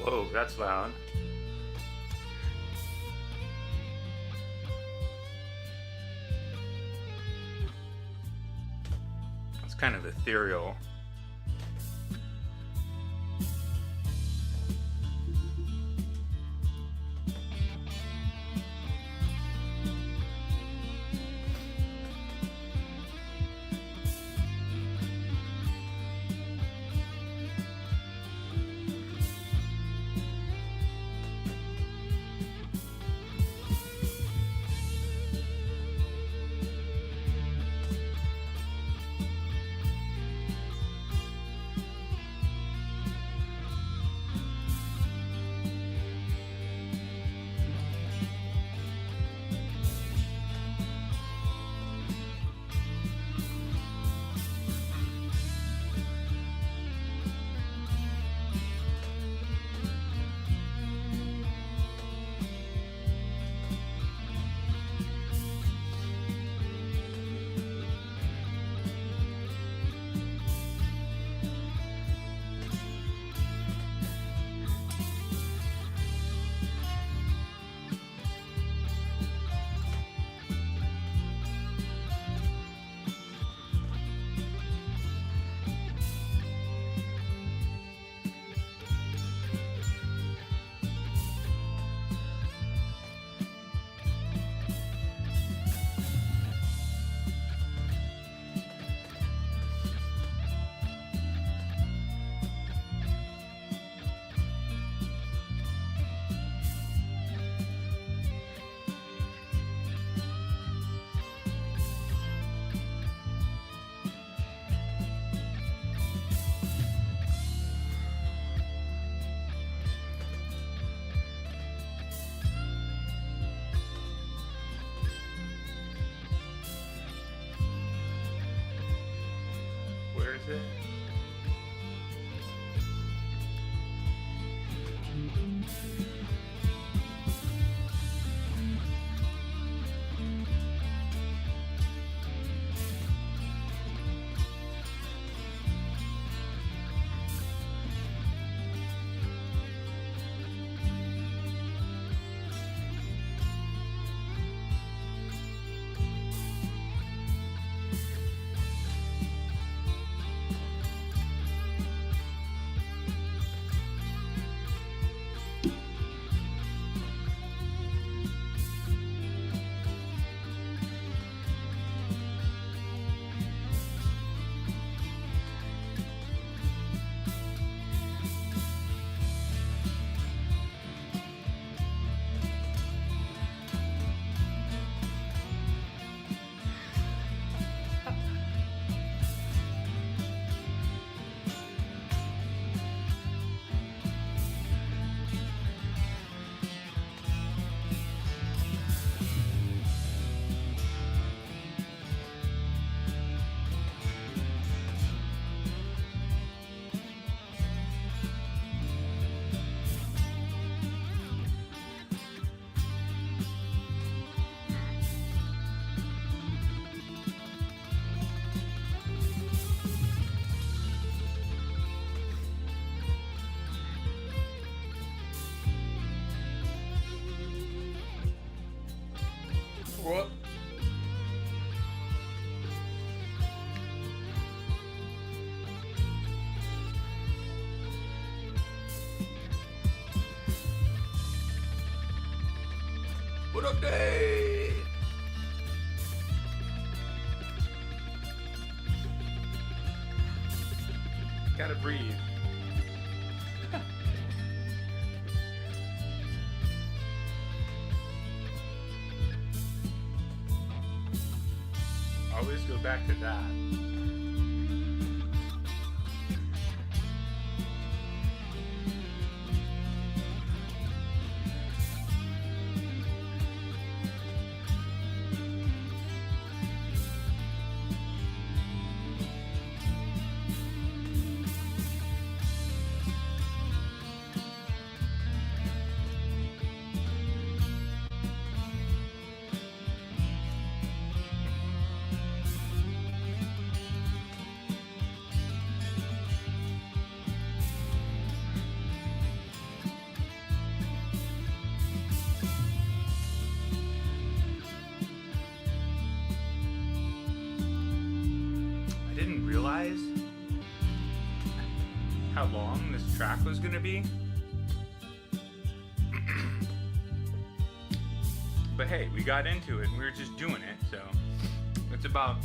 Whoa, that's loud. It's kind of ethereal. Where is it? What? What up, Dave? Gotta breathe. Always go back to that. long this track was gonna be. But hey, we got into it and we were just doing it, so it's about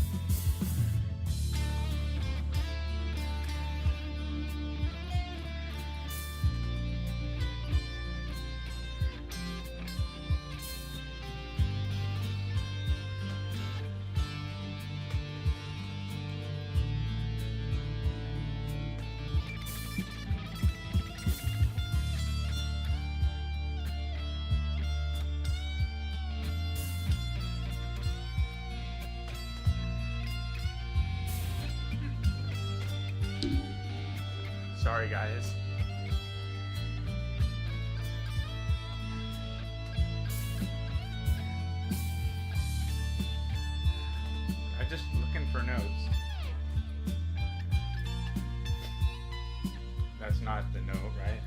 sorry guys. I'm just looking for notes. That's not the note, right?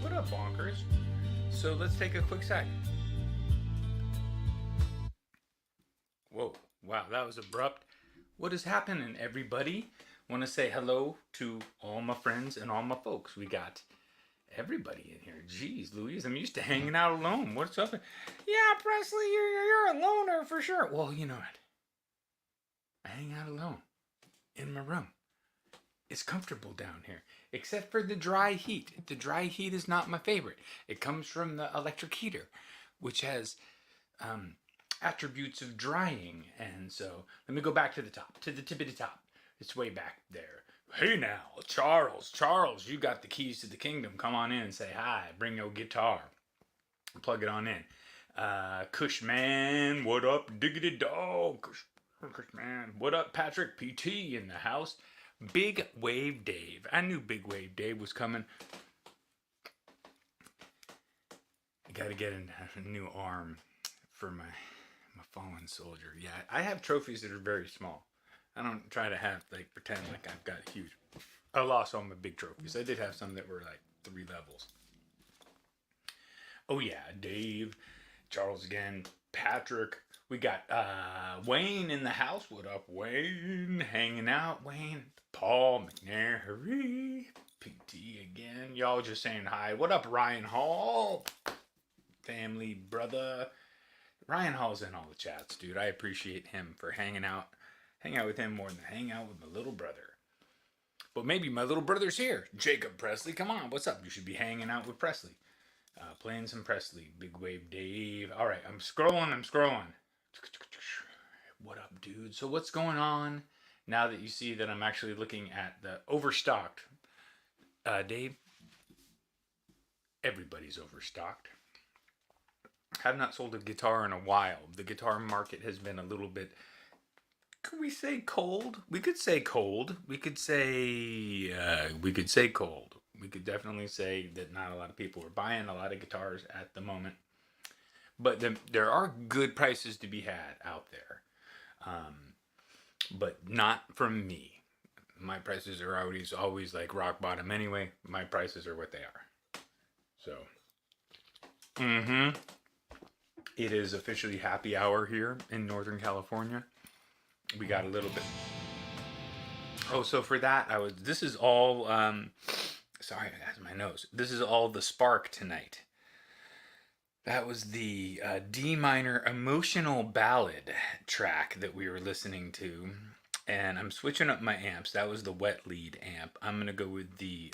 What up, bonkers? So let's take a quick sec. Whoa, wow, that was abrupt. What is happening, everybody? Want to say hello to all my friends and all my folks. We got everybody in here. Jeez, Louise, I'm used to hanging out alone. What's up? Yeah, Pressley, you're a loner for sure. Well, you know what? I hang out alone in my room. It's comfortable down here, except for the dry heat. The dry heat is not my favorite. It comes from the electric heater, which has attributes of drying. And so let me go back to the top, to the tippity top. It's way back there. Hey now, Charles, you got the keys to the kingdom. Come on in and say hi. Bring your guitar. Plug it on in. Cushman, what up? Diggity dog. Cushman, what up? Patrick PT in the house. Big Wave Dave. I knew Big Wave Dave was coming. I gotta get a new arm for my fallen soldier. Yeah, I have trophies that are very small. I don't try to pretend like I've got huge. I lost all my big trophies. I did have some that were like 3 levels. Oh yeah, Dave, Charles again, Patrick. We got Wayne in the house. What up, Wayne? Hanging out, Wayne. Paul McNary. PT again. Y'all just saying hi. What up, Ryan Hall? Family, brother. Ryan Hall's in all the chats, dude. I appreciate him for hanging out. Hang out with him more than hang out with my little brother. But maybe my little brother's here. Jacob Pressley, come on. What's up? You should be hanging out with Pressley. Playing some Pressley. Big Wave Dave. All right, I'm scrolling. What up, dude? So what's going on now that you see that I'm actually looking at the overstocked? Dave, everybody's overstocked. Have not sold a guitar in a while. The guitar market has been a little bit, could we say cold? We could say cold. We could say cold. We could definitely say that not a lot of people are buying a lot of guitars at the moment. But there are good prices to be had out there. But not from me. My prices are always like rock bottom anyway. My prices are what they are. So. It is officially happy hour here in Northern California. We got a little bit. Oh, so for that, this is all, sorry, that's my nose. This is all the Spark tonight. That was the D minor emotional ballad track that we were listening to. And I'm switching up my amps. That was the wet lead amp. I'm going to go with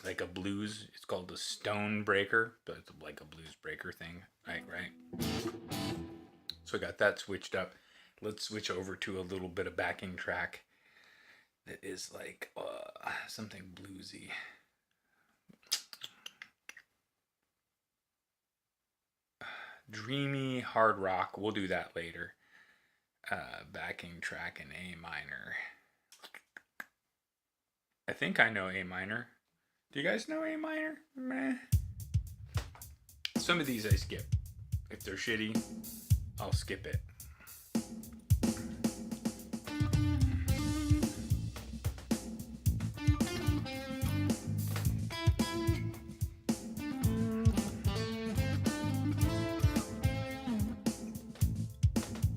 like a blues. It's called the Stone Breaker, but it's like a blues breaker thing. Right? So I got that switched up. Let's switch over to a little bit of backing track that is like something bluesy. Dreamy hard rock. We'll do that later. Backing track in A minor. I think I know A minor. Do you guys know A minor? Meh. Some of these I skip. If they're shitty, I'll skip it.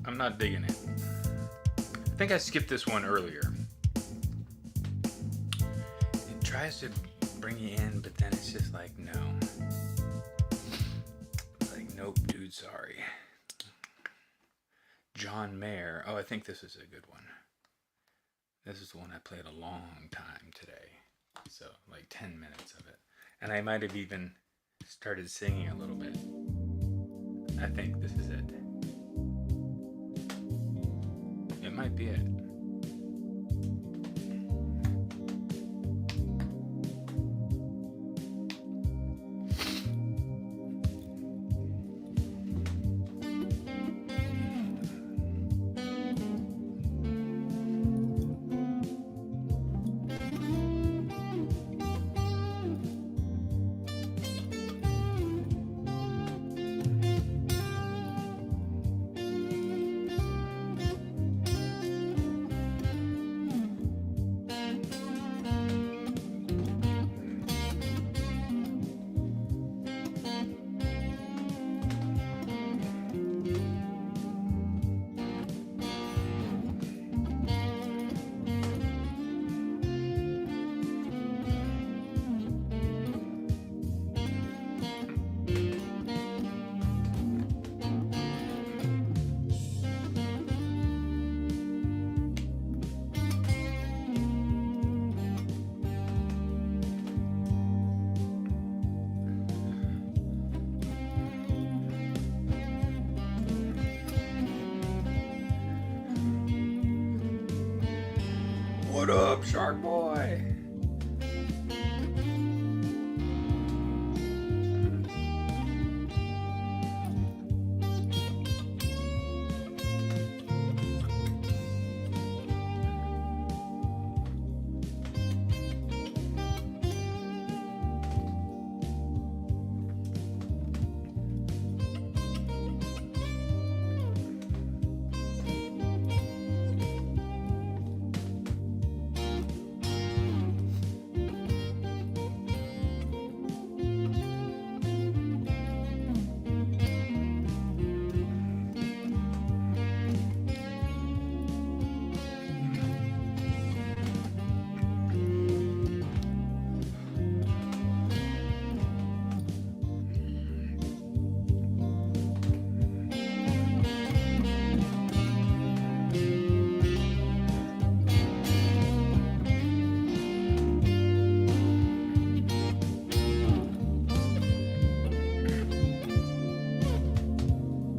I'm not digging it. I think I skipped this one earlier. It tries to bring you in, but then it's just like, no. It's like, nope, dude, sorry. John Mayer. Oh, I think this is a good one. This is the one I played a long time today. So, like 10 minutes of it. And I might have even started singing a little bit. I think this is it. It might be it. What up, Shark Boy?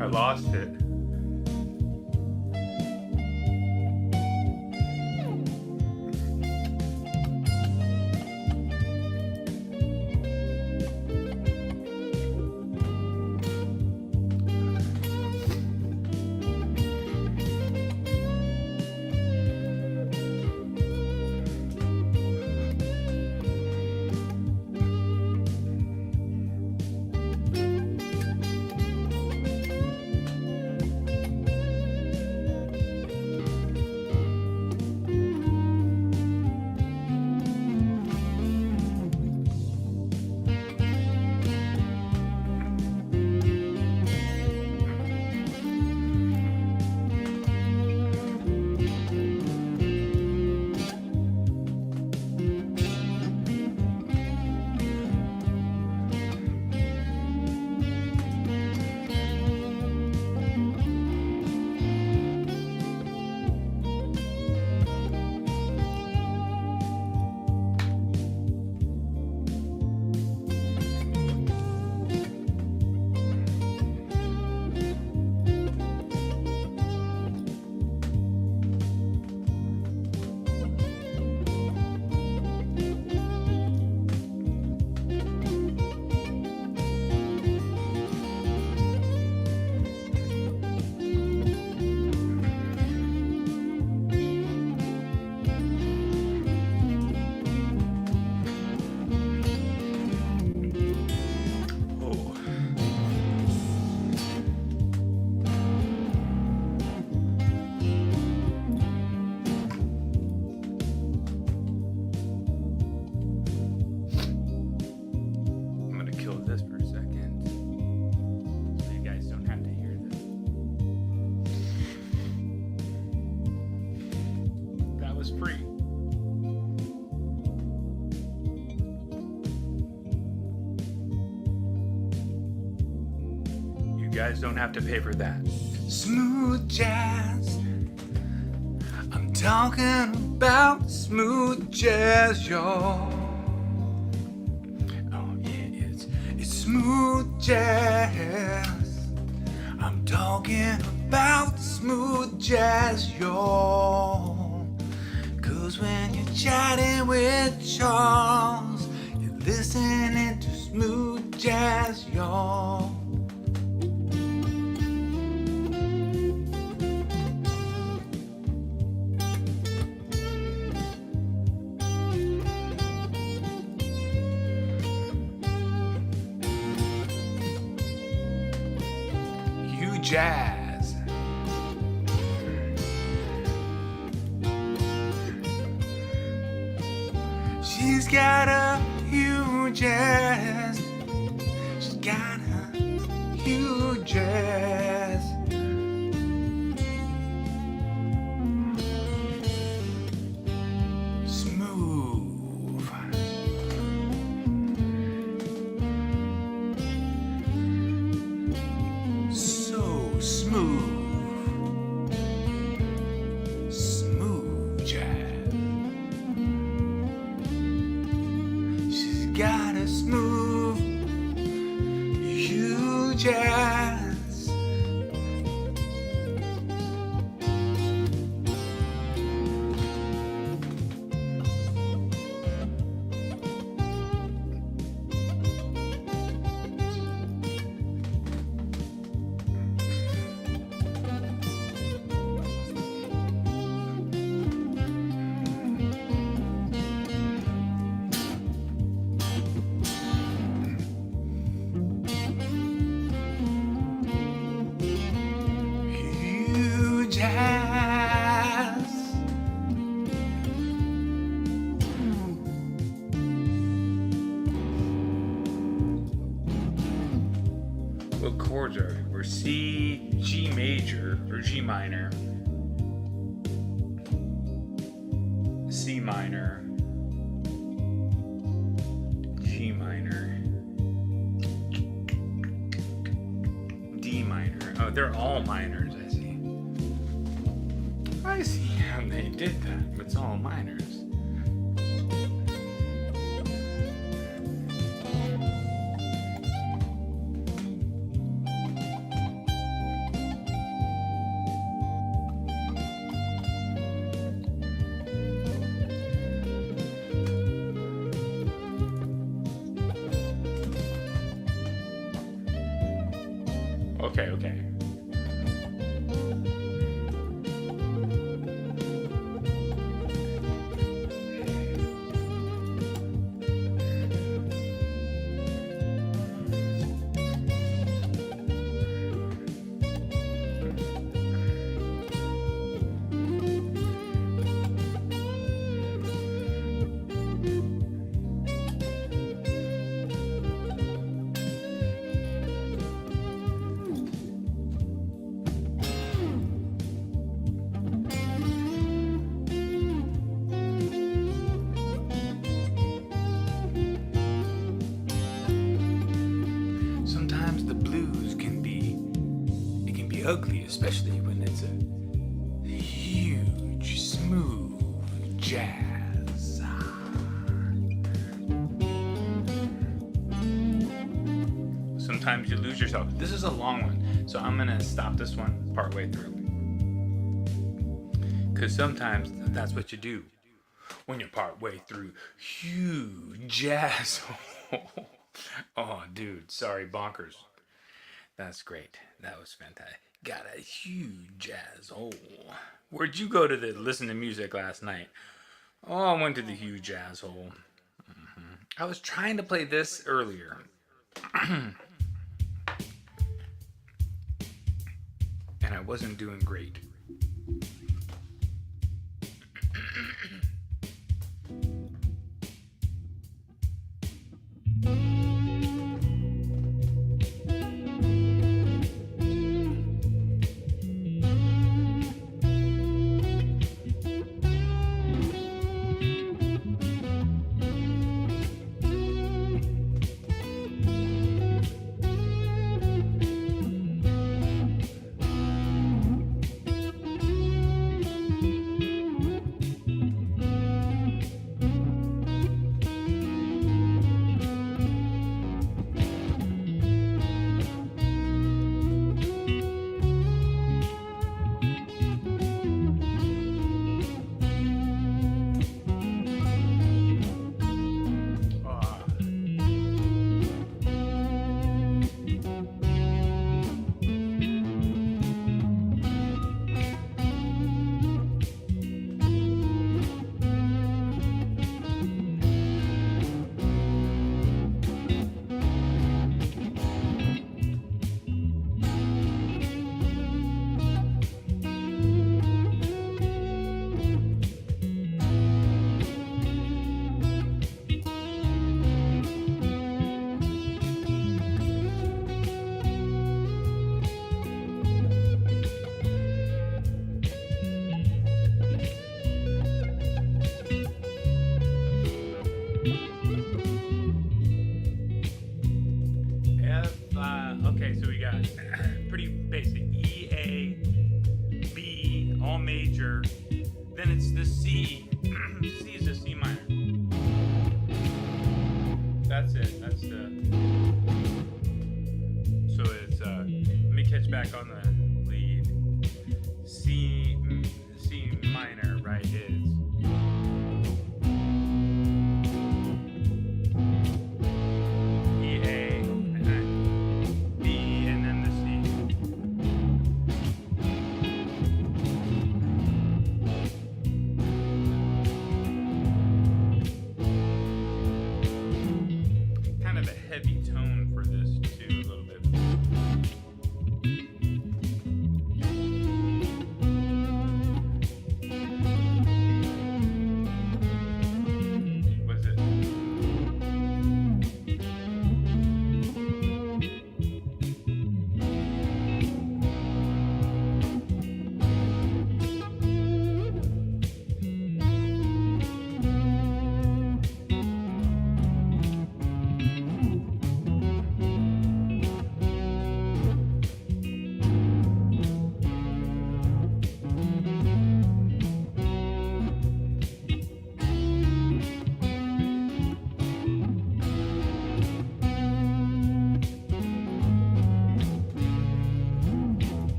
I lost it. guys don't have to pay for that. Smooth jazz. I'm talking about smooth jazz, y'all. Oh yeah, it's smooth jazz. I'm talking about smooth jazz, y'all. 'Cause when you're chatting with Charles, you're listening to smooth jazz, y'all. Jazz. She's got a huge ass. She's got a huge ass. Smooth. Smooth jazz. She's got a smooth, huge jazz. What chords are we? We're C, G major, or G minor, C minor, G minor, D minor. Oh, they're all minors, I see. I see how they did that. It's all minors. Okay. Ugly, especially when it's a huge, smooth jazz. Sometimes you lose yourself. This is a long one, so I'm gonna stop this one partway through. Because sometimes that's what you do when you're partway through huge jazz. Oh, dude, sorry, bonkers. That's great. That was fantastic. Got a huge jazz hole. Where'd you go to listen to music last night? Oh, I went to the huge jazz hole. I was trying to play this earlier. And I wasn't doing great. major, then it's the C. C is a C minor. That's it. That's the. So it's let me catch back on the lead. C minor, right? Is E A and then B and then the C. Kind of a heavy tone for this too, a little bit. Was it?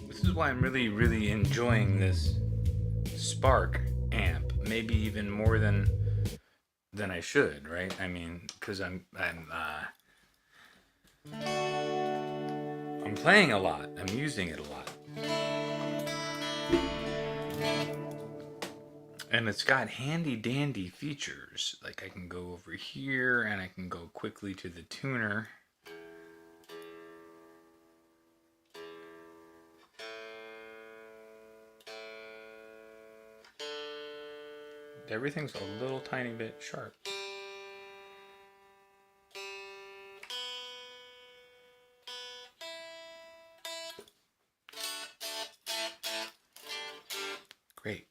This is why I'm really enjoying this Spark amp, maybe even more than I should, right? I mean, because I'm playing a lot. I'm using it a lot, and it's got handy dandy features. Like I can go over here, and I can go quickly to the tuner. Everything's a little tiny bit sharp. Great.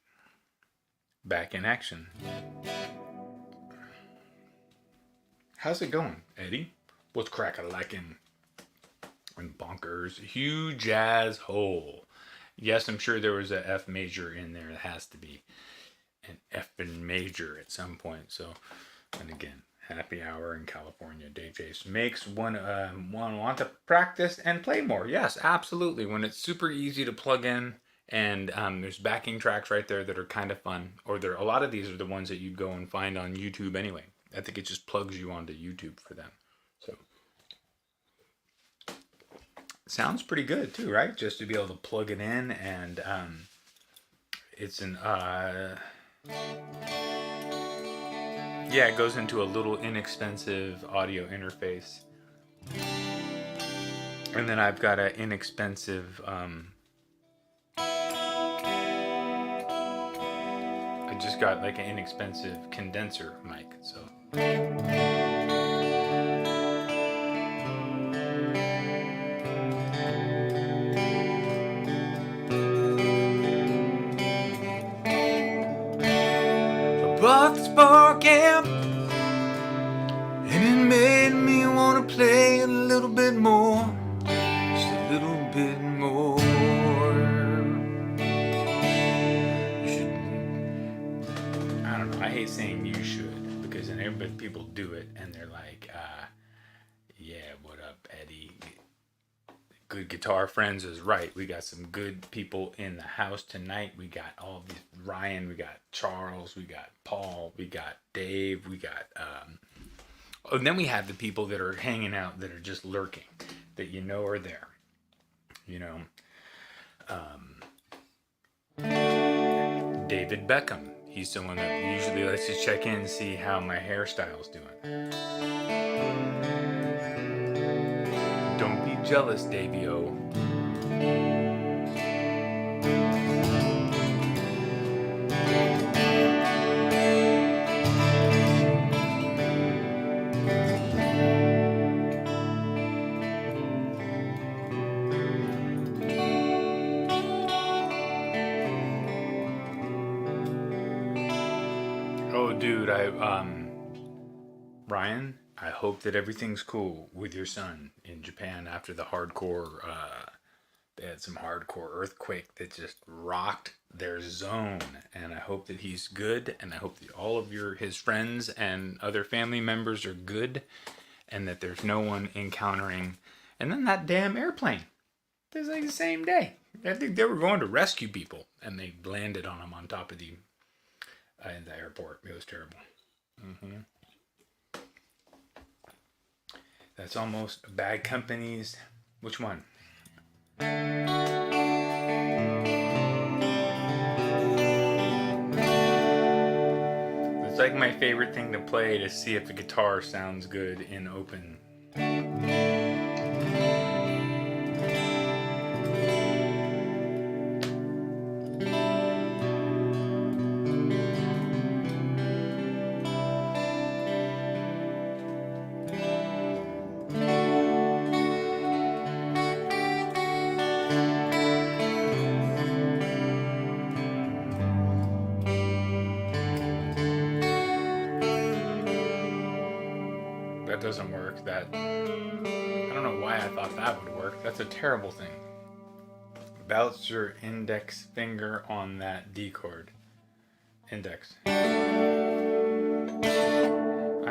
Back in action. How's it going, Eddie? What's crack-a-lackin'? And bonkers. Huge jazz hole. Yes, I'm sure there was a F major in there. It has to be an F major at some point. So, and again, happy hour in California. DJs makes one want to practice and play more. Yes, absolutely. When it's super easy to plug in, and there's backing tracks right there that are kind of fun. Or a lot of these are the ones that you'd go and find on YouTube anyway. I think it just plugs you onto YouTube for them. So sounds pretty good too, right? Just to be able to plug it in, and it's an yeah, it goes into a little inexpensive audio interface, and then I've got an inexpensive I just got like an inexpensive condenser mic, so bought the Spark amp, and it made me want to play a little bit more, just a little bit more. I don't know, I hate saying you should, because then everybody, people do it and they're like, yeah, what up, Eddie? Good guitar friends is right. We got some good people in the house tonight. We got all these Ryan, we got Charles, we got Paul, we got Dave, we got and then we have the people that are hanging out that are just lurking, that you know are there. You know, David Beckham. He's someone that usually likes to check in and see how my hairstyle's doing. Don't be jealous, Davey-O. Oh, dude, Ryan, I hope that everything's cool with your son in Japan after the hardcore, they had some hardcore earthquake that just rocked their zone. And I hope that he's good, and I hope that all of his friends and other family members are good, and that there's no one encountering. And then that damn airplane. It was like the same day. I think they were going to rescue people, and they landed on them on top of the in the airport. It was terrible. That's almost Bad Company's. Which one? It's like my favorite thing to play to see if the guitar sounds good in open. That doesn't work. I don't know why I thought that would work. That's a terrible thing. Bounce your index finger on that D chord. Index. I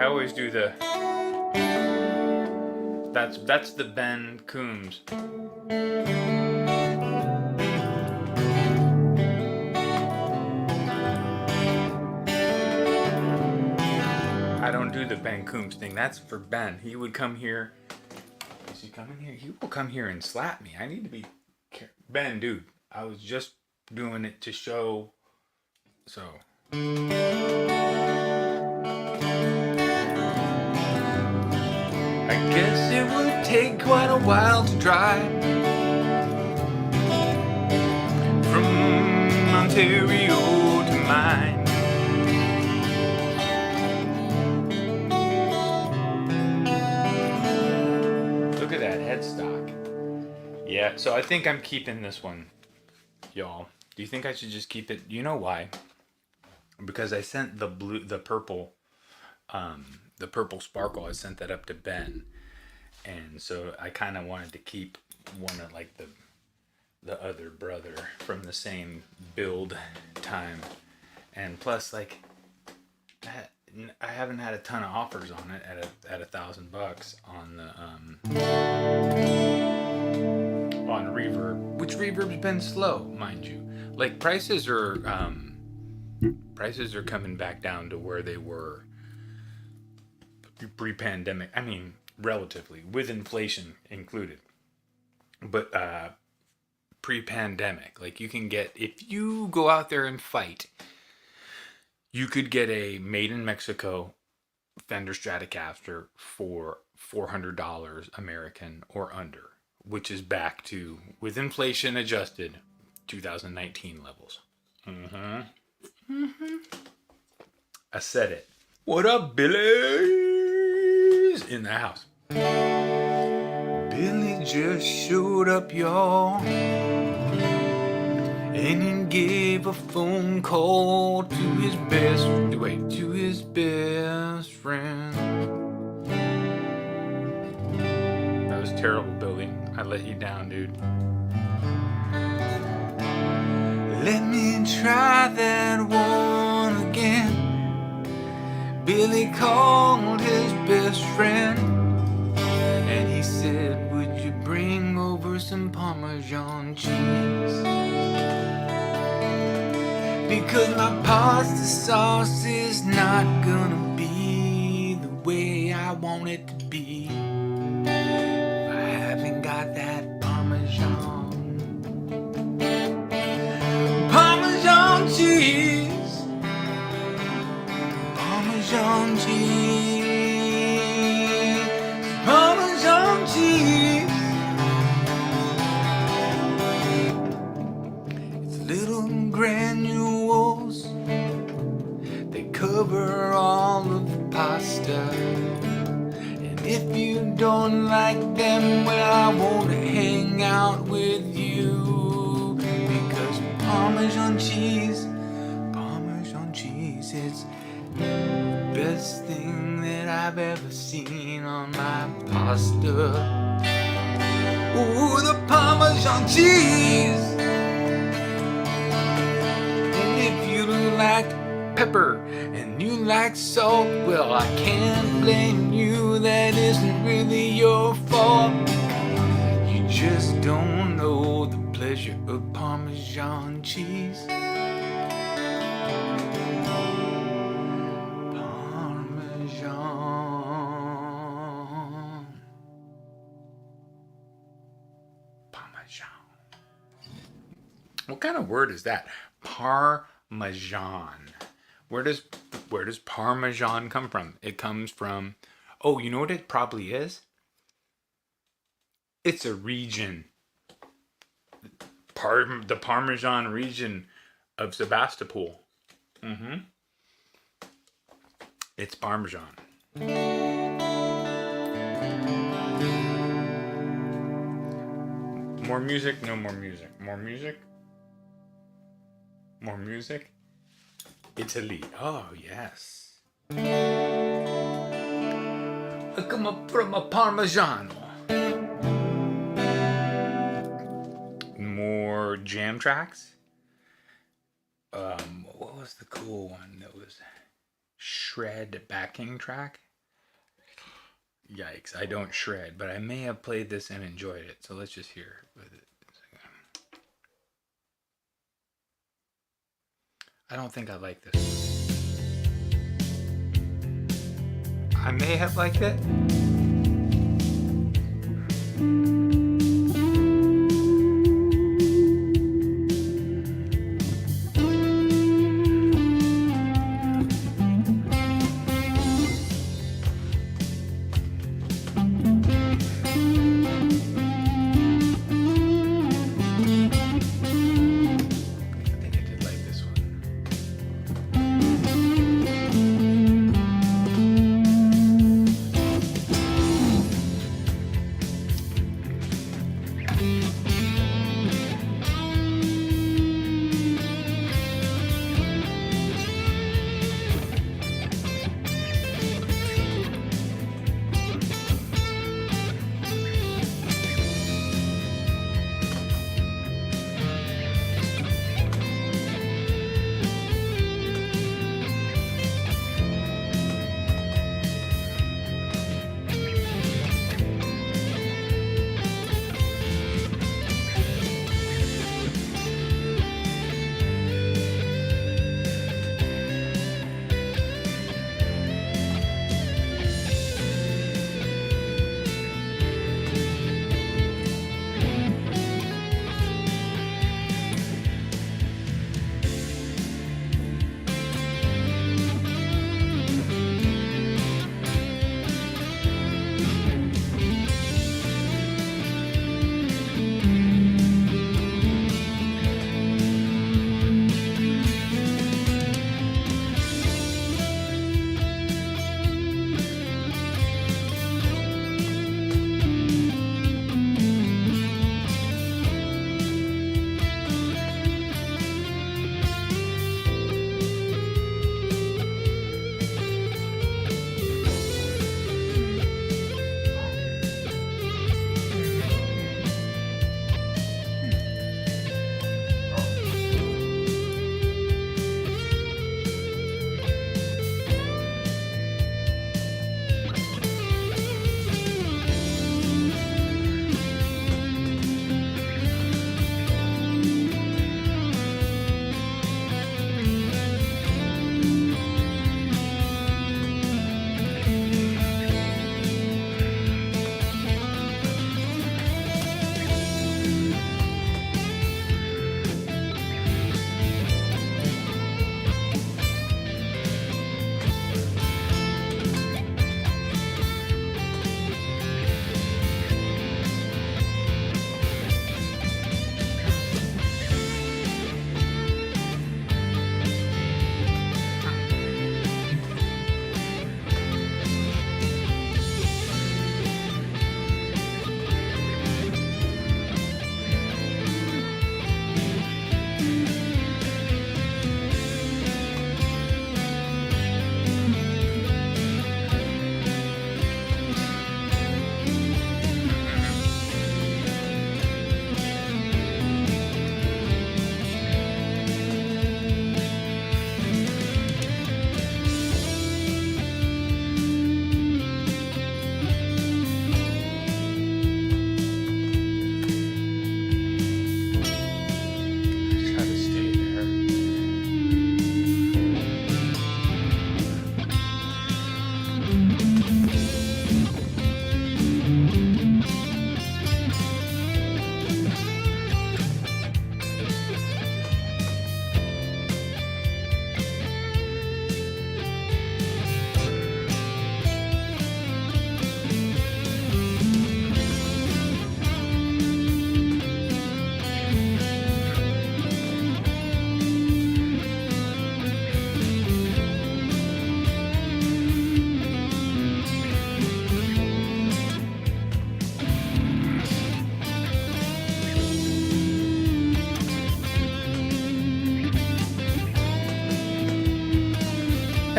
always do the. That's the Ben Coombs. I don't do the Ben Coombs thing. That's for Ben. He would come here. Is he coming here? He will come here and slap me. I need to be Ben, dude. I was just doing it to show. So. I guess it would take quite a while to drive from Ontario to mine. Look at that headstock. Yeah, so I think I'm keeping this one, y'all. Do you think I should just keep it? You know why? Because I sent the purple sparkle. I sent that up to Ben, and so I kind of wanted to keep one of like the other brother from the same build time, and plus like I haven't had a ton of offers on it at $1,000 on the on Reverb, which Reverb's been slow, mind you. Like prices are coming back down to where they were pre-pandemic. I mean, relatively, with inflation included. But pre-pandemic, like you can get, if you go out there and fight, you could get a made in Mexico Fender Stratocaster for $400 American or under, which is back to, with inflation adjusted, 2019 levels. I said it. What up, Billy's in the house? Billy just showed up, y'all, and he gave a phone call to his best friend. That was terrible, Billy. I let you down, dude. Let me try that one again. Billy called his best friend, and he said, would you bring over some Parmesan cheese? Because my pasta sauce is not gonna be the way I want it to be if I haven't got that Parmesan. Parmesan cheese. Parmesan cheese. Parmesan cheese. It's little granules. They cover all of the pasta. And if you don't like them, well, I won't hang out with you. Because Parmesan cheese, it's the best thing that I've ever seen on my pasta. Ooh, the Parmesan cheese. And if you like pepper and you like salt, well, I can't blame you. That isn't really your fault. You just don't know the pleasure of Parmesan cheese. Parmesan. What kind of word is that? Parmesan. Where does Parmesan come from? It comes from, oh, you know what it probably is? It's a region. The Parmesan region of Sebastopol. It's Parmesan. More music? No more music. More music? More music? Italy. Oh, yes. I come up from a Parmigiano. More jam tracks. What was the cool one? That was shred backing track. Yikes, I don't shred, but I may have played this and enjoyed it. So let's just hear it. I don't think I like this. I may have liked it.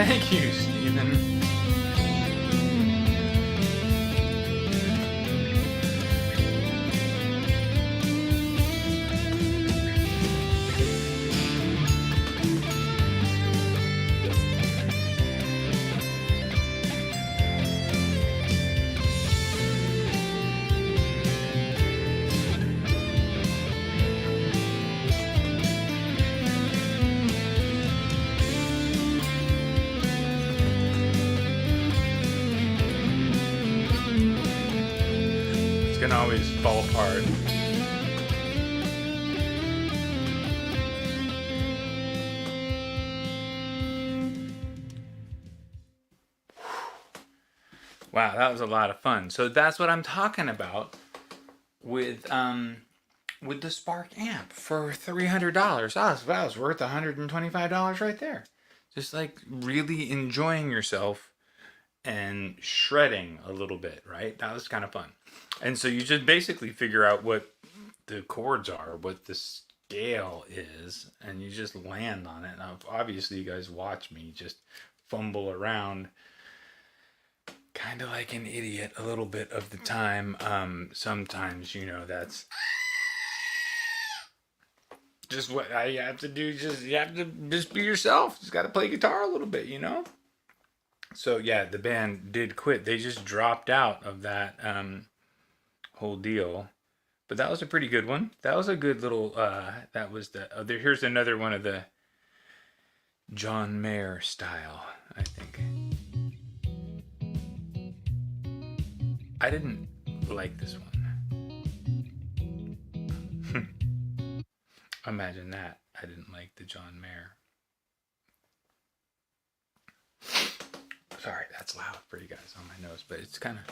Thank you, Stephen. Can always fall apart. Wow, that was a lot of fun. So that's what I'm talking about with the Spark amp for $300. That was worth $125 right there. Just like really enjoying yourself and shredding a little bit, right? That was kind of fun. And so you just basically figure out what the chords are, what the scale is, and you just land on it. Now, obviously, you guys watch me just fumble around kind of like an idiot a little bit of the time. Sometimes, that's just what I have to do. You have to just be yourself. Just got to play guitar a little bit, So, yeah, the band did quit. They just dropped out of that whole deal. But that was a pretty good one. That was a good little, that was here's another one of the John Mayer style, I think. I didn't like this one. Imagine that. I didn't like the John Mayer. Sorry, that's loud for you guys on my nose, but it's kind of...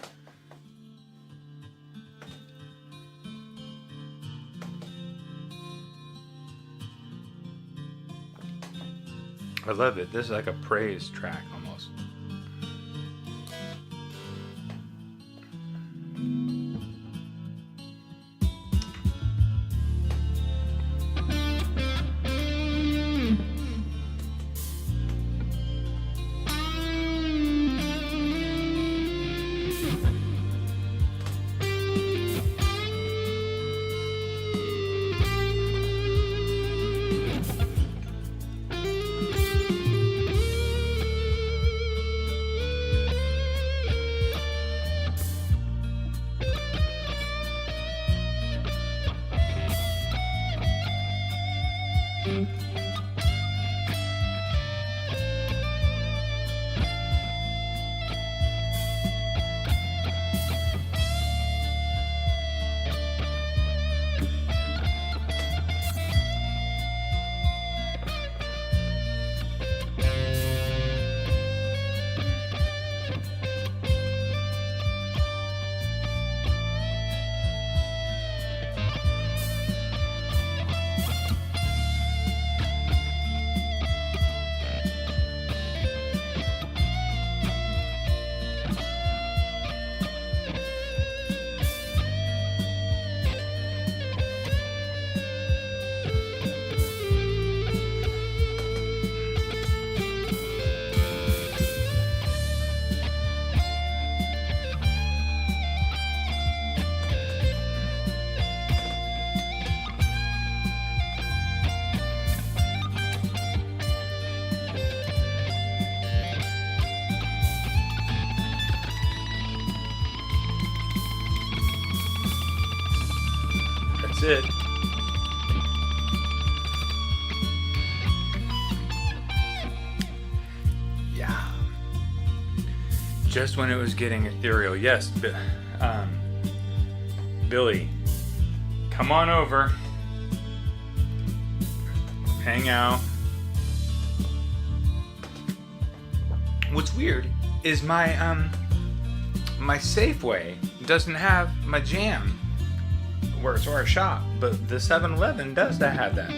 I love it. This is like a praise track almost. That's it. Yeah. Just when it was getting ethereal. Yes, Billy, come on over. Hang out. What's weird is my Safeway doesn't have my jam where it's our shop, but the 7-Eleven does have that.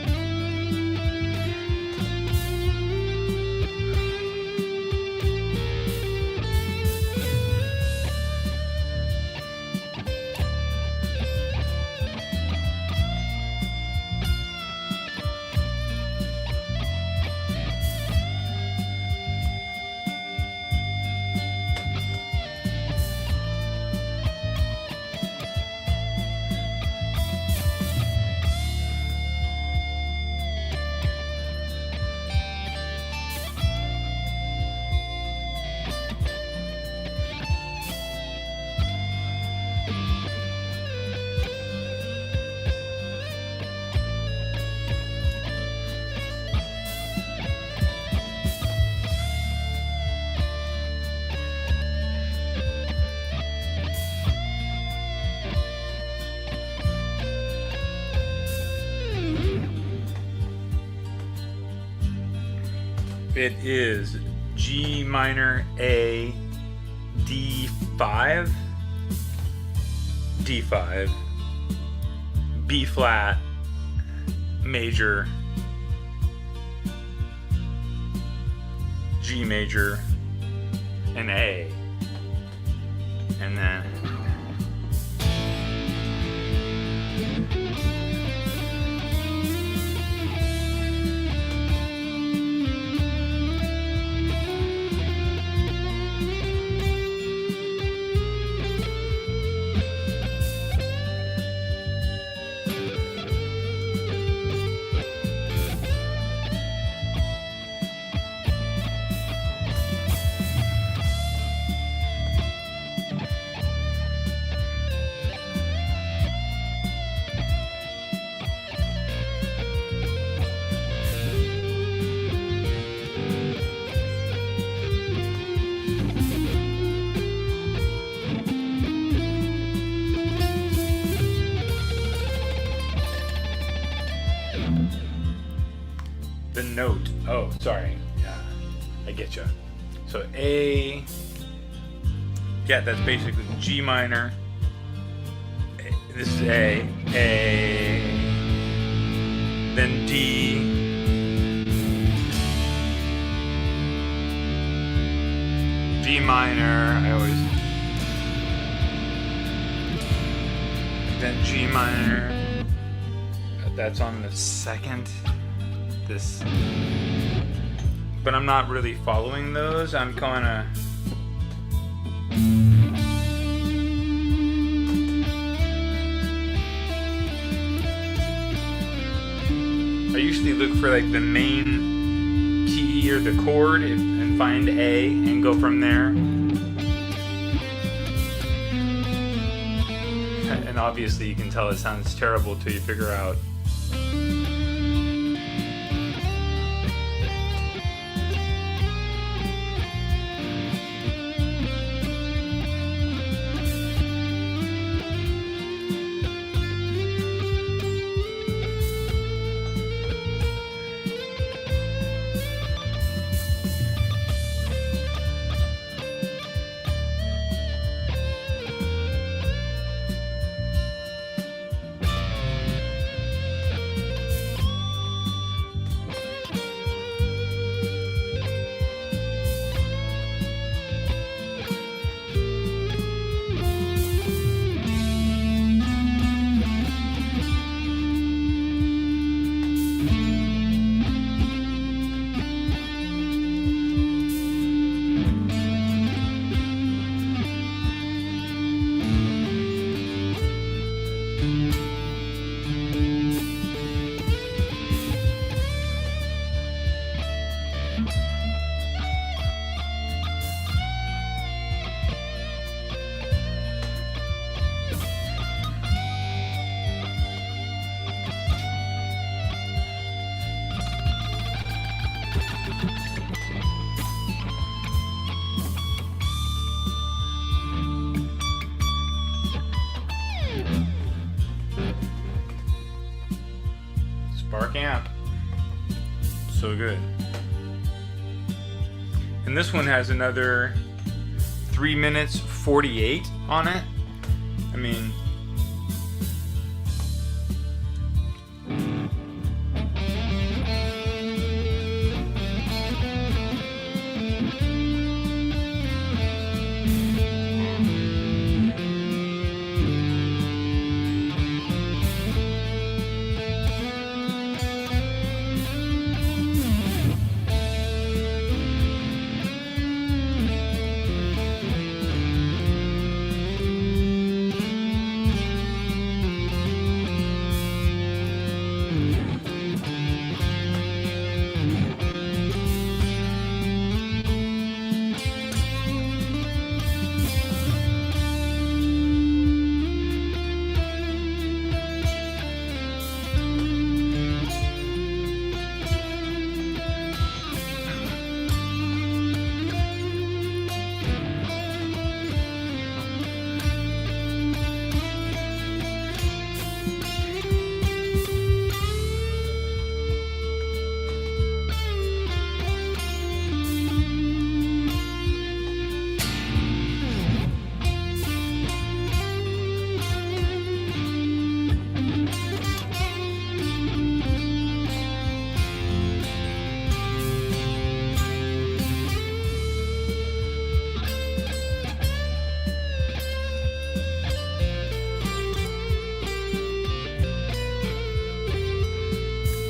It is G minor, A, D5, D5, B flat, major, G major, and A. And then the note. Oh, sorry. Yeah, I get you. So A. Yeah, that's basically G minor. This is A. Then D. D minor. I always. Then G minor. That's on the second. This, but I'm not really following those. I'm kind of I usually look for like the main key or the chord and find A and go from there. And obviously you can tell it sounds terrible till you figure out. Spark amp. So good. And this one has another 3 minutes 48 on it. I mean,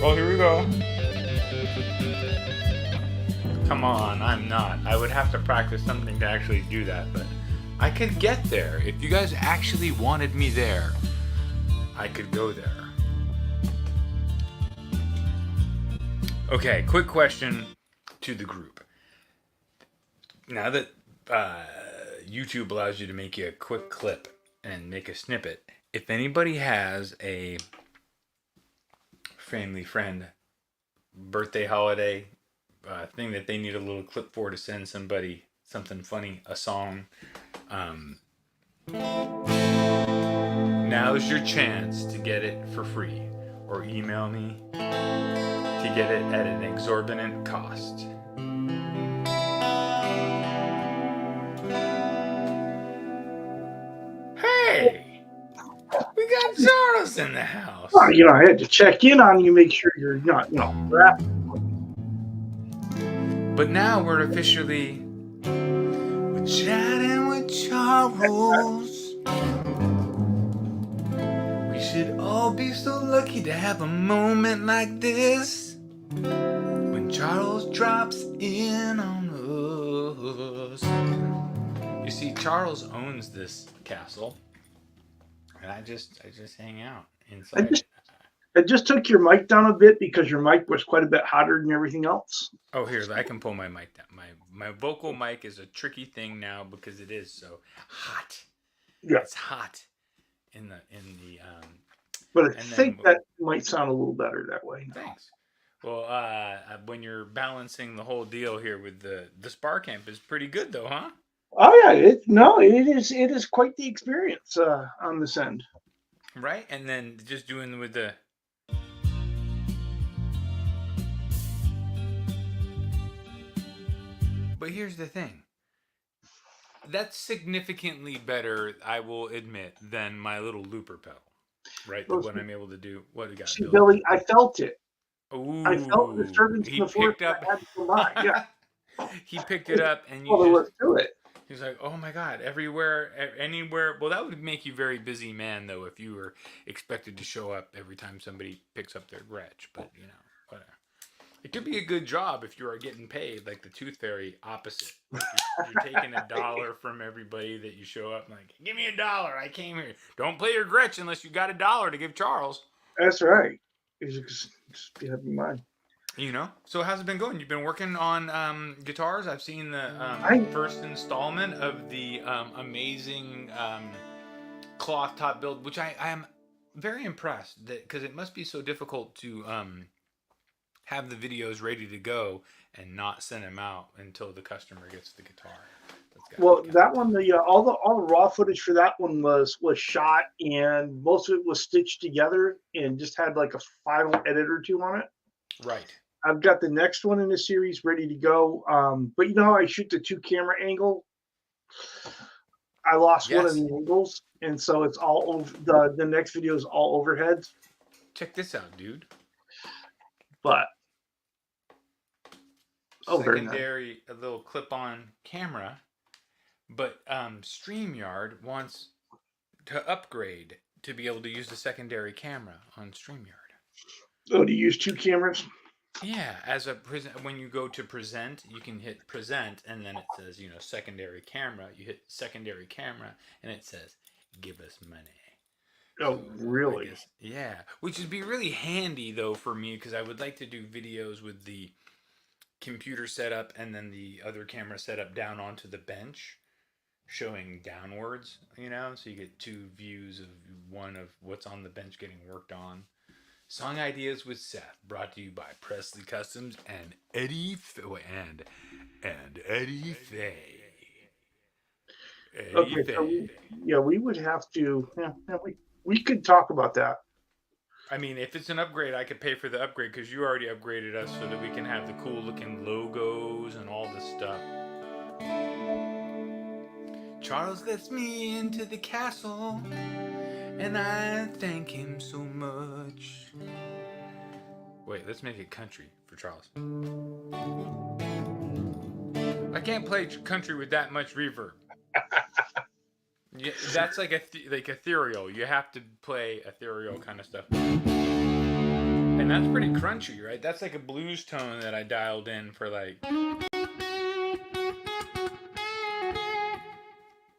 Well, here we go. Come on, I'm not. I would have to practice something to actually do that, but I could get there. If you guys actually wanted me there, I could go there. Okay, quick question to the group. Now that YouTube allows you to make you a quick clip and make a snippet, if anybody has a family friend birthday holiday thing that they need a little clip for to send somebody something funny, a song, now's your chance to get it for free, or email me to get it at an exorbitant cost. Hey, we got Charles in the house. Well, I had to check in on you, make sure you're not, wrapped. But now we're officially chatting with Charles. We should all be so lucky to have a moment like this when Charles drops in on us. You see, Charles owns this castle, and I just hang out inside. I just took your mic down a bit because your mic was quite a bit hotter than everything else. Oh, here, I can pull my mic down. My vocal mic is a tricky thing now because it is so hot. Yeah. It's hot in the but I think that might sound a little better that way. Thanks. Well, when you're balancing the whole deal here with the Spar Camp is pretty good though, huh? Oh yeah, it is quite the experience on this end. Right? And then just doing with the But here's the thing. That's significantly better, I will admit, than my little looper pedal. Right? Well, what I'm able to do. What do you got? See, Billy, I felt it. Ooh, I felt the disturbance in the force. Yeah. He picked it up and let's do it. He's like, oh my God, everywhere, anywhere. Well, that would make you a very busy man, though, if you were expected to show up every time somebody picks up their Gretsch. But, whatever. It could be a good job if you are getting paid, like the Tooth Fairy opposite. Like you're taking $1 from everybody that you show up, like, give me $1. I came here. Don't play your Gretsch unless you got $1 to give Charles. That's right. Just have in mind. So how's it been going? You've been working on guitars. I've seen the first installment of the amazing cloth top build, which I am very impressed because it must be so difficult to have the videos ready to go and not send them out until the customer gets the guitar. Well, that one, all the raw footage for that one was shot, and most of it was stitched together and just had like a final edit or two on it. Right. I've got the next one in the series ready to go. But you know how I shoot the 2-camera angle? I lost one of the angles, and so it's all over. The next video is all overheads. Check this out, dude. But secondary, a little clip-on camera. But StreamYard wants to upgrade to be able to use the secondary camera on StreamYard. Oh, to use 2 cameras? Yeah, when you go to present, you can hit present, and then it says, secondary camera. You hit secondary camera, and it says, give us money. Oh, really? Yeah, which would be really handy, though, for me, because I would like to do videos with the computer setup and then the other camera setup down onto the bench, showing downwards, so you get 2 views of one of what's on the bench getting worked on. Song Ideas with Seth, brought to you by Pressley Customs and Eddie and Eddie Faye. So we would have to. Yeah, we could talk about that. I mean, if it's an upgrade, I could pay for the upgrade because you already upgraded us so that we can have the cool looking logos and all this stuff. Charles lets me into the castle, and I thank him so much. Wait, let's make it country for Charles. I can't play country with that much reverb. Yeah, that's like ethereal. You have to play ethereal kind of stuff. And and that's pretty crunchy, right? That's like a blues tone that I dialed in for like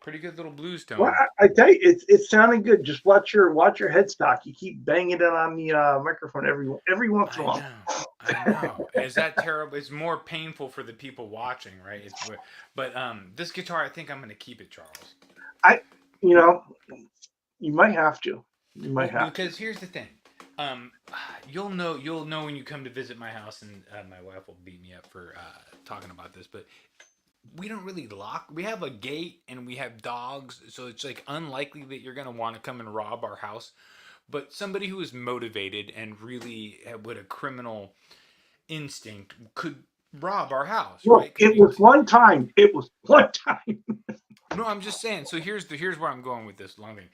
pretty good little blues tone. Well, I tell you, it's sounding good. Just watch your headstock. You keep banging it on the microphone every once in a while. I know. Is that terrible? It's more painful for the people watching, right? But this guitar, I think I'm going to keep it, Charles. You might have to. Because here's the thing. You'll know when you come to visit my house, and my wife will beat me up for talking about this, but we don't really lock. We have a gate and we have dogs, so it's like unlikely that you're gonna want to come and rob our house. But somebody who is motivated and really with a criminal instinct could rob our house. Well, right? It was one time. No, I'm just saying. So here's where I'm going with this long thing.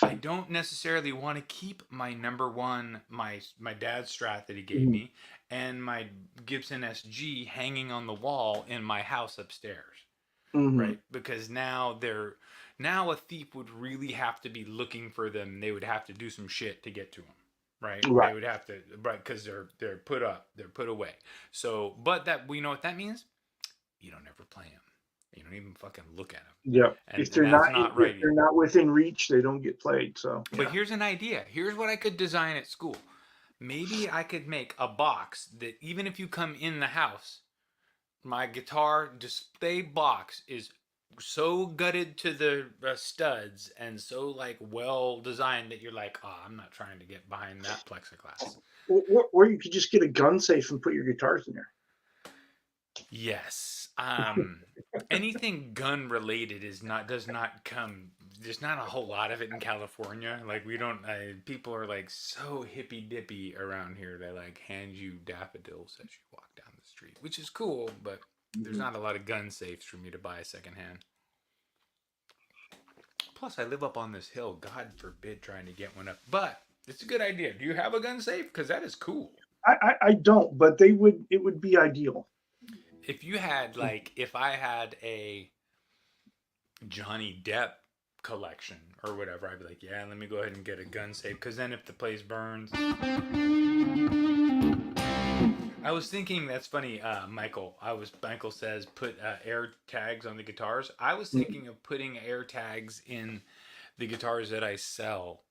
I don't necessarily want to keep my number one, my dad's Strat that he gave me, and my Gibson SG hanging on the wall in my house upstairs, right? Because now a thief would really have to be looking for them. They would have to do some shit to get to them, right? They would have to, right? Because they're put up, they're put away. So, but that we know what that means. You don't ever play them. You don't even fucking look at them. Yeah. If they're not within reach, they don't get played. So. But here's an idea. Here's what I could design at school. Maybe I could make a box that even if you come in the house, my guitar display box is so gutted to the studs and so like well designed that you're like, oh, I'm not trying to get behind that plexiglass. Or you could just get a gun safe and put your guitars in there. Yes. Anything gun related does not come. There's not a whole lot of it in California. Like we don't. People are like so hippy dippy around here. They like hand you daffodils as you walk down the street, which is cool. But there's not a lot of gun safes for me to buy secondhand. Plus, I live up on this hill. God forbid trying to get one up. But it's a good idea. Do you have a gun safe? Because that is cool. I don't, but it would be ideal. If you had if I had a Johnny Depp collection or whatever, I'd be like, yeah, let me go ahead and get a gun safe. Because then if the place burns, I was thinking that's funny. Michael says put air tags on the guitars. I was thinking of putting air tags in the guitars that I sell.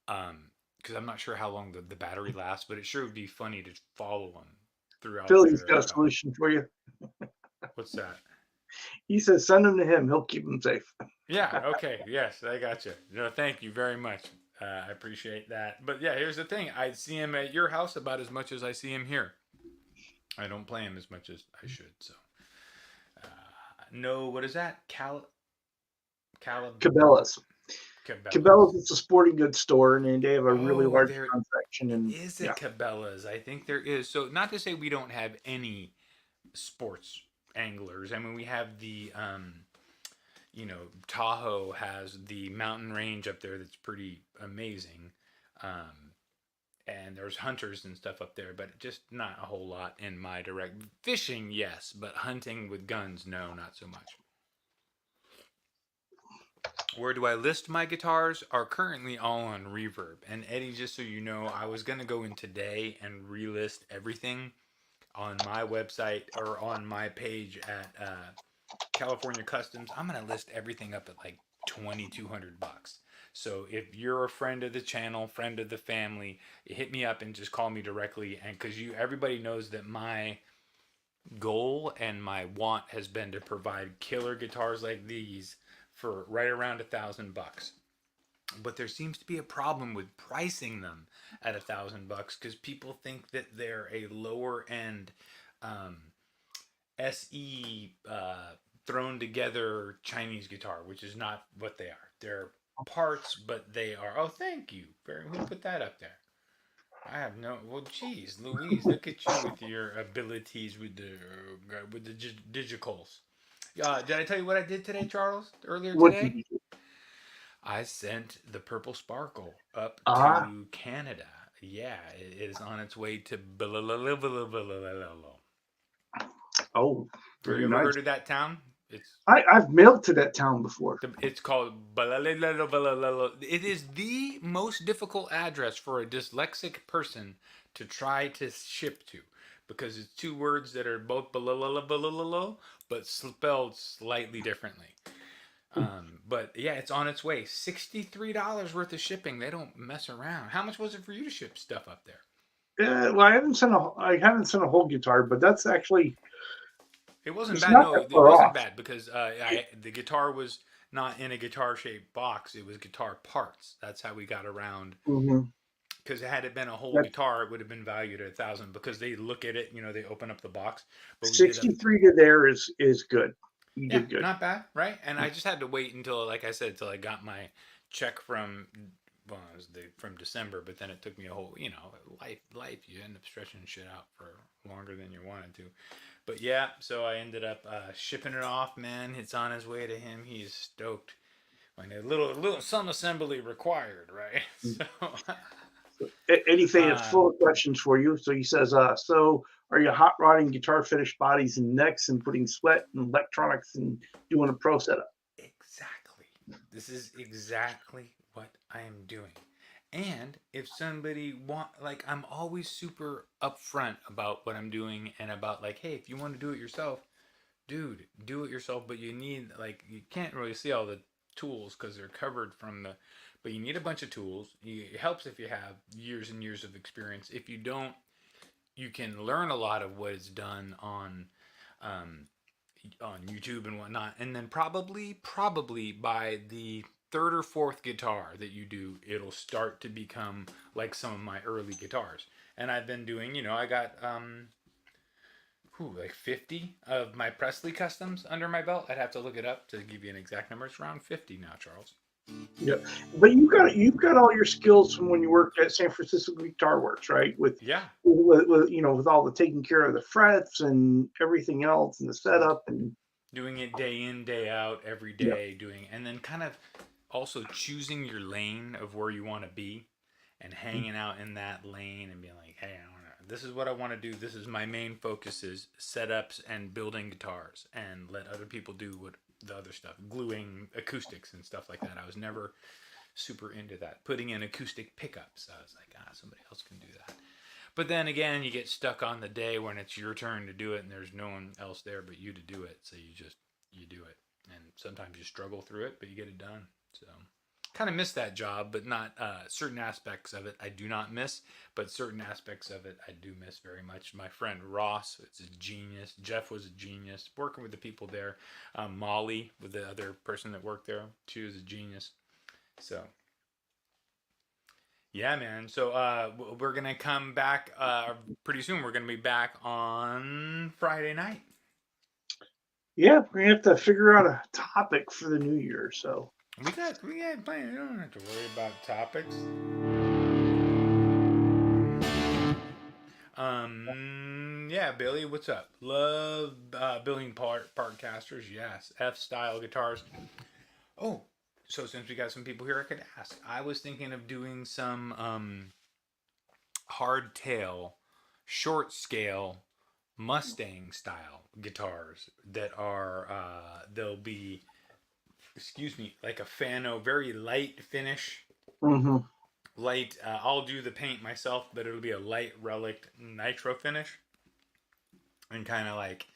Because I'm not sure how long the battery lasts, but it sure would be funny to follow them throughout. Philly's got a solution for you. What's that? He says send them to him. He'll keep them safe. Yeah. Okay. Yes, I got you. No, thank you very much. I appreciate that. But yeah, here's the thing. I see him at your house about as much as I see him here. I don't play him as much as I should. So, no. What is that? Cabela's. Cabela's is a sporting goods store, and they have a really large gun section. And is it Cabela's? I think there is. So, not to say we don't have any sports anglers. I mean, we have the, Tahoe has the mountain range up there that's pretty amazing. And there's hunters and stuff up there, but just not a whole lot in my direct. Fishing, yes, but hunting with guns, no, not so much. Where do I list my guitars? Are currently all on Reverb. And Eddie, just so you know, I was going to go in today and relist everything on my website or on my page at California Customs. I'm going to list everything up at like $2,200. So if you're a friend of the channel, friend of the family, hit me up and just call me directly. And because everybody knows that my goal and my want has been to provide killer guitars like these for right around $1,000. But there seems to be a problem with pricing them at $1,000 because people think that they're a lower end SE thrown together Chinese guitar, which is not what they are. They're parts, but they are. Oh, thank you. Who put that up there? I have no. Well, geez, Louise, look at you with your abilities with the digicals. Did I tell you what I did today, Charles? Earlier today, I sent the Purple Sparkle up to Canada. Yeah, it is on its way to. Oh, have you ever heard of that town? I've mailed to that town before. It's called. It is the most difficult address for a dyslexic person to try to ship to, because it's two words that are both below, but spelled slightly differently. But yeah, it's on its way. $63 worth of shipping. They don't mess around. How much was it for you to ship stuff up there? Well, I haven't sent a whole guitar, but that's actually It wasn't it's bad. not No, that it far wasn't off. bad because the guitar was not in a guitar shaped box. It was guitar parts. That's how we got around. Mm-hmm. Because had it been a whole That's guitar, it would have been valued at $1,000. Because they look at it, they open up the box. But we did a 63 to there is good. You Yeah, did good. not bad, right? And I just had to wait until, like I said, until I got my check from, well, it was from December. But then it took me a whole, life. You end up stretching shit out for longer than you wanted to. But yeah, so I ended up shipping it off. Man, it's on his way to him. He's stoked. Like a little some assembly required, right? Eddie Fade has Um, full of questions for you. So he says, so are you hot rodding guitar finish bodies and necks and putting sweat and electronics and doing a pro setup? exactly. This is exactly what I am doing. And if somebody I'm always super upfront about what I'm doing and about like, hey, if you want to do it yourself, dude, do it yourself. But you need you can't really see all the tools because they're covered from the. But you need a bunch of tools. It helps if you have years and years of experience. If you don't, you can learn a lot of what is done um, on YouTube and whatnot, and then probably by the third or fourth guitar that you do, it'll start to become like some of my early guitars. And I've been doing, I got like 50 of my Pressley customs under my belt. I'd have to look it up to give you an exact number. It's around 50 now, Charles. Yeah, but you've got all your skills from when you worked at San Francisco Guitar Works, right? Yeah, With all the taking care of the frets and everything else and the setup and doing it day in, day out, every yeah. day, and then kind of also choosing your lane of where you want to be and hanging out in that lane and being like, hey, this is what I want to do. This is my main focus is setups and building guitars, and let other people do what the other stuff, gluing acoustics and stuff like that. I was never super into that. Putting in acoustic pickups, I was like, somebody else can do that. But then again, you get stuck on the day when it's your turn to do it and there's no one else there but you to do it. So you do it. And sometimes you struggle through it, but you get it done. So kind of miss that job, but not certain aspects of it I do not miss, but certain aspects of it I do miss very much. My friend Ross is a genius. Jeff was a genius. Working with the people there. Molly, with the other person that worked there, she was a genius. So yeah, man. So we're gonna come back pretty soon. We're gonna be back on Friday night. Yeah, we're gonna have to figure out a topic for the new year. So We got plenty. You don't have to worry about topics. Yeah, Billy, what's up? Love building partcasters. Yes, F style guitars. Oh, so since we got some people here, I could ask. I was thinking of doing some hardtail, short scale Mustang style guitars that are they'll be, excuse me, like a Fano, very light finish. mm-hmm. Light. I'll do the paint myself, but it'll be a light relic nitro finish, and kind of like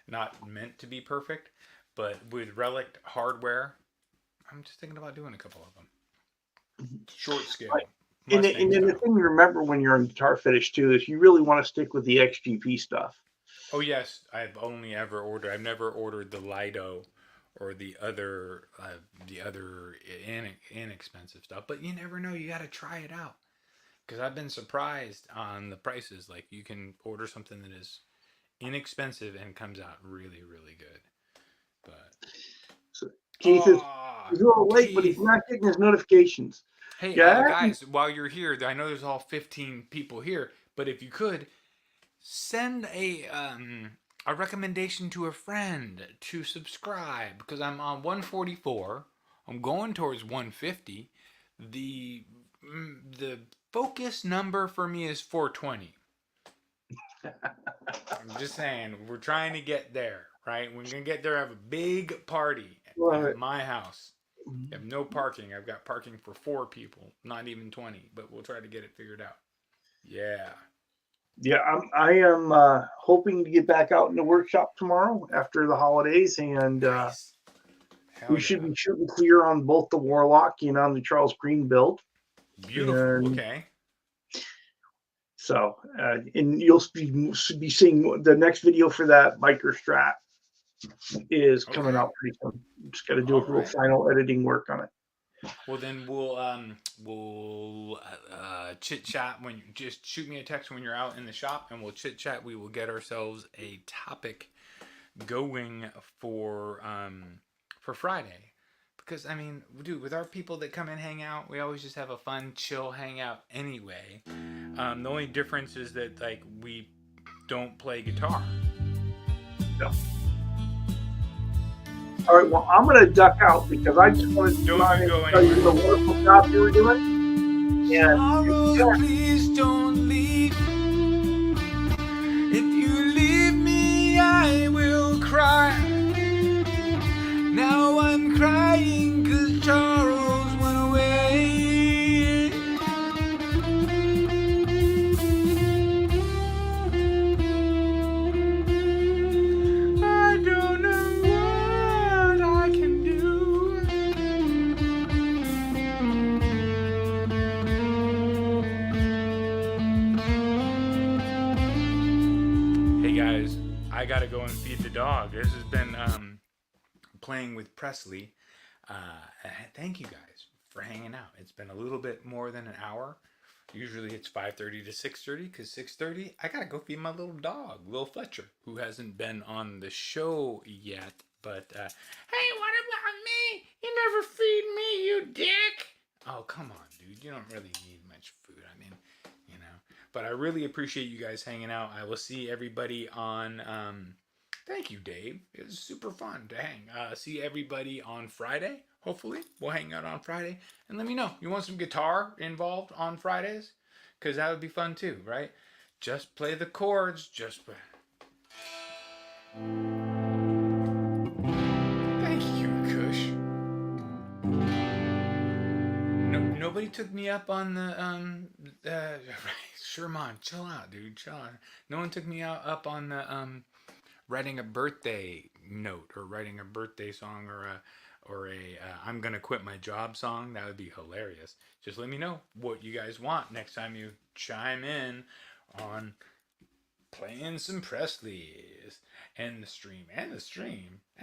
not meant to be perfect, but with relic hardware. I'm just thinking about doing a couple of them. Short scale And Mustang then the style. thing to remember when you're on guitar finish too is you really want to stick with the XGP stuff. Oh yes, I've only ever ordered. I've never ordered the Lido or the other inexpensive stuff. But you never know. You got to try it out. Because I've been surprised on the prices. Like you can order something that is inexpensive and comes out really, really good. But So Keith is oh, he's a little late, but he's Keith. not getting his notifications. Hey, Yeah, guys, while you're here, I know there's all 15 people here, but if you could send a recommendation to a friend to subscribe because I'm on 144. I'm going towards 150. The the focus number for me is 420. I'm just saying we're trying to get there, right? We're gonna get there. Have a big party at right. my house. I have no parking. I've got parking for 4 people, not even 20, but we'll try to get it figured out. Yeah. Yeah, I am hoping to get back out in the workshop tomorrow after the holidays, and Nice. Hell we yeah. should be shooting clear on both the Warlock and on the Charles Green build. Beautiful. And Okay. so, and you'll be seeing the next video for that biker strat is coming Okay. out pretty soon. Just got to do a All little right. final editing work on it. Well, then we'll chit chat when you just shoot me a text when you're out in the shop, and we'll chit chat. We will get ourselves a topic going for Friday, because I mean, dude, with our people that come and hang out, we always just have a fun, chill hangout anyway. The only difference is that like we don't play guitar. Yeah. All right, well, I'm going to duck out because I just wanted to Don't you go tell you anywhere. the wonderful job you were doing. And Sorrows, please don't leave. If you leave me, I will cry. Now I'm crying 'cause Charles went away. I don't know what I can do. Hey guys, I gotta go and feed the dog. This has been playing with Pressley. Thank you guys for hanging out. It's been a little bit more than an hour. Usually it's 5:30 to 6:30 because 6:30 I gotta go feed my little dog, Lil Fletcher, who hasn't been on the show yet. But hey, what about me? You never feed me, you dick. Oh come on, dude. You don't really need much food. I mean, you know. But I really appreciate you guys hanging out. I will see everybody on. Thank you, Dave. It was super fun to hang. See everybody on Friday. Hopefully, we'll hang out on Friday. And let me know. You want some guitar involved on Fridays? Because that would be fun too, right? Just play the chords. Just play. Thank you, Kush. No, nobody took me up on the Sherman, chill out, dude. Chill out. No one took me up on the writing a birthday note or writing a birthday song or a I'm gonna quit my job song. That would be hilarious. Just let me know what you guys want next time you chime in on playing some Presleys and the stream. What are you talking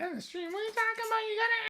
about? You gotta